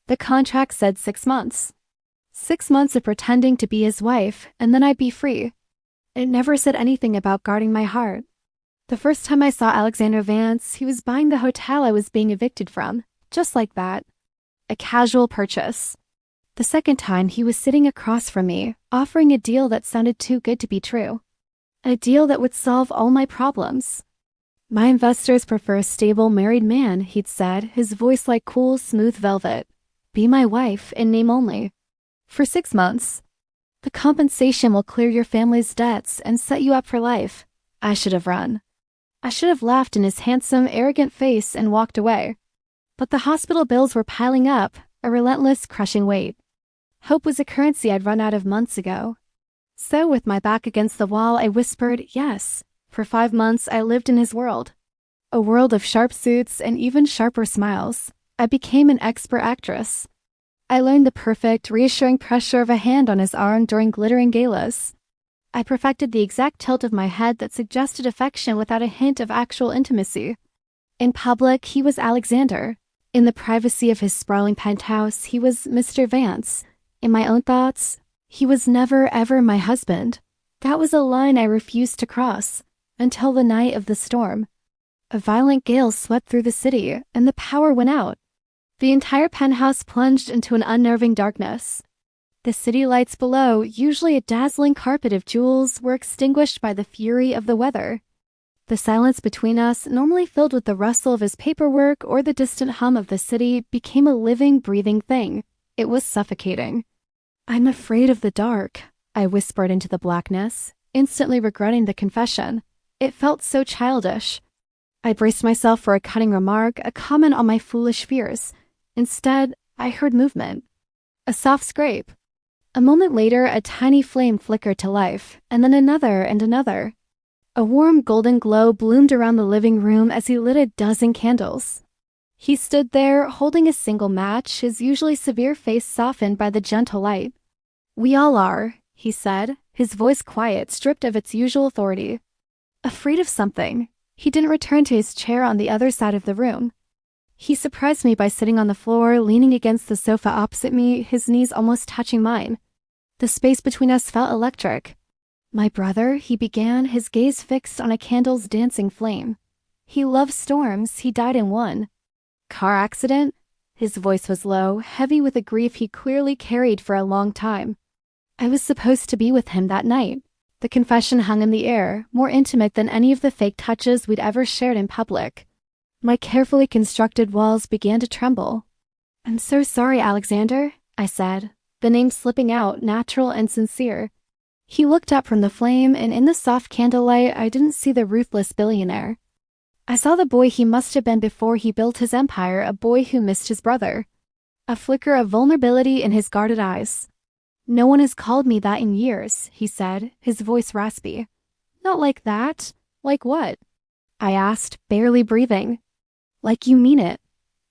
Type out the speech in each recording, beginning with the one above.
The contract said 6 months. 6 months of pretending to be his wife, and then I'd be free. It never said anything about guarding my heart. The first time I saw Alexander Vance, he was buying the hotel I was being evicted from, just like that. A casual purchase. The second time, he was sitting across from me, offering a deal that sounded too good to be true. A deal that would solve all my problems. My investors prefer a stable married man, he'd said, his voice like cool, smooth velvet. Be my wife, in name only. For 6 months. The compensation will clear your family's debts and set you up for life. I should have run. I should have laughed in his handsome, arrogant face and walked away. But the hospital bills were piling up, a relentless, crushing weight. Hope was a currency I'd run out of months ago. So, with my back against the wall, I whispered yes. For 5 months, I lived in his world. A world of sharp suits and even sharper smiles. I became an expert actress. I learned the perfect, reassuring pressure of a hand on his arm during glittering galas. I perfected the exact tilt of my head that suggested affection without a hint of actual intimacy. In public, he was Alexander. In the privacy of his sprawling penthouse, he was Mr. Vance. In my own thoughts, he was never, ever my husband. That was a line I refused to cross, until the night of the storm. A violent gale swept through the city, and the power went out. The entire penthouse plunged into an unnerving darkness. The city lights below, usually a dazzling carpet of jewels, were extinguished by the fury of the weather. The silence between us, normally filled with the rustle of his paperwork or the distant hum of the city, became a living, breathing thing. It was suffocating. I'm afraid of the dark, I whispered into the blackness, instantly regretting the confession. It felt so childish. I braced myself for a cutting remark, a comment on my foolish fears. Instead, I heard movement. A soft scrape. A moment later, a tiny flame flickered to life, and then another and another. A warm golden glow bloomed around the living room as he lit a dozen candles. He stood there, holding a single match, his usually severe face softened by the gentle light. We all are, he said, his voice quiet, stripped of its usual authority. Afraid of something. He didn't return to his chair on the other side of the room. He surprised me by sitting on the floor, leaning against the sofa opposite me, his knees almost touching mine. The space between us felt electric. My brother, he began, his gaze fixed on a candle's dancing flame. He loved storms, he died in one. Car accident? His voice was low, heavy with a grief he clearly carried for a long time. I was supposed to be with him that night. The confession hung in the air, more intimate than any of the fake touches we'd ever shared in public. My carefully constructed walls began to tremble. I'm so sorry, Alexander, I said, the name slipping out, natural and sincere. He looked up from the flame, and in the soft candlelight, I didn't see the ruthless billionaire. I saw the boy he must have been before he built his empire, a boy who missed his brother. A flicker of vulnerability in his guarded eyes. No one has called me that in years, he said, his voice raspy. Not like that. Like what? I asked, barely breathing. Like you mean it.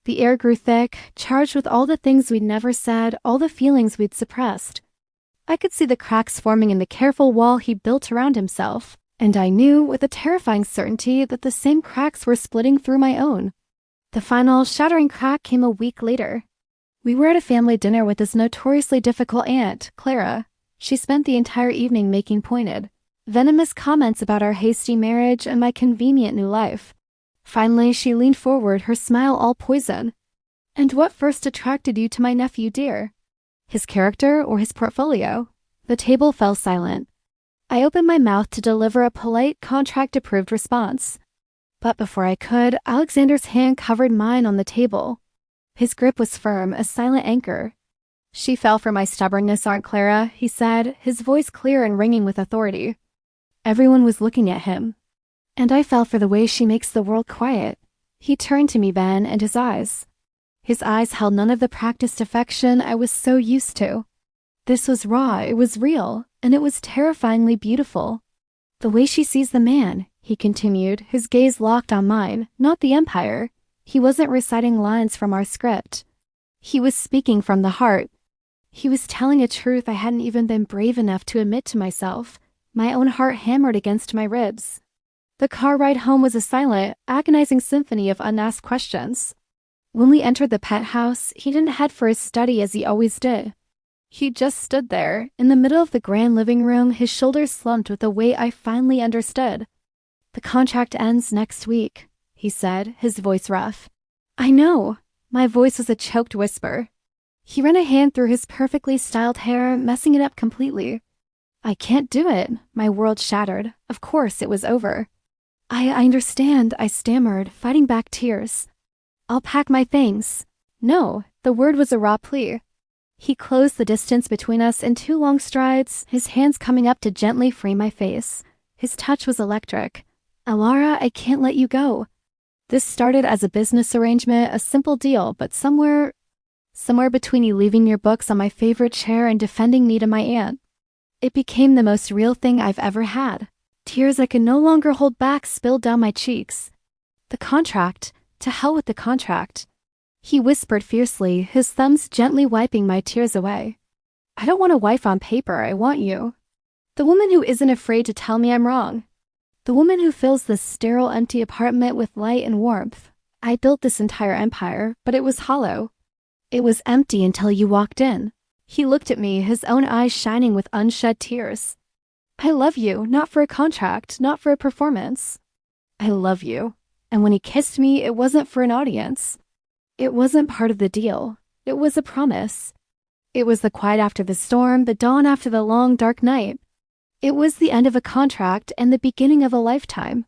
The air grew thick, charged with all the things we'd never said, all the feelings we'd suppressed. I could see the cracks forming in the careful wall he built around himself, and I knew with a terrifying certainty that the same cracks were splitting through my own. The final, shattering crack came a week later. We were at a family dinner with his notoriously difficult aunt, Clara. She spent the entire evening making pointed, venomous comments about our hasty marriage and my convenient new life. Finally, she leaned forward, her smile all poison. And what first attracted you to my nephew, dear? His character or his portfolio? The table fell silent. I opened my mouth to deliver a polite, contract-approved response. But before I could, Alexander's hand covered mine on the table. His grip was firm, a silent anchor. She fell for my stubbornness, Aunt Clara, he said, his voice clear and ringing with authority. Everyone was looking at him. And I fell for the way she makes the world quiet. He turned to me then, and his eyes held none of the practiced affection I was so used to. This was raw, it was real, and it was terrifyingly beautiful. The way she sees the man, he continued, his gaze locked on mine, not the empire. He wasn't reciting lines from our script. He was speaking from the heart. He was telling a truth I hadn't even been brave enough to admit to myself. My own heart hammered against my ribs. The car ride home was a silent, agonizing symphony of unasked questions. When we entered the penthouse, he didn't head for his study as he always did. He just stood there, in the middle of the grand living room, his shoulders slumped with a weight I finally understood. "The contract ends next week," he said, his voice rough. "I know." My voice was a choked whisper. He ran a hand through his perfectly styled hair, messing it up completely. "I can't do it." My world shattered. Of course, it was over. I understand," I stammered, fighting back tears. "I'll pack my things." No, the word was a raw plea. He closed the distance between us in 2 long strides, his hands coming up to gently free my face. His touch was electric. "Alara, I can't let you go." This started as a business arrangement, a simple deal, but somewhere between you leaving your books on my favorite chair and defending me to my aunt, it became the most real thing I've ever had. Tears I could no longer hold back spilled down my cheeks. "The contract. To hell with the contract," he whispered fiercely, his thumbs gently wiping my tears away. "I don't want a wife on paper, I want you. The woman who isn't afraid to tell me I'm wrong. The woman who fills this sterile, empty apartment with light and warmth. I built this entire empire, but it was hollow. It was empty until you walked in." He looked at me, his own eyes shining with unshed tears. "I love you, not for a contract, not for a performance. I love you." And when he kissed me, it wasn't for an audience. It wasn't part of the deal. It was a promise. It was the quiet after the storm, the dawn after the long, dark night. It was the end of a contract and the beginning of a lifetime.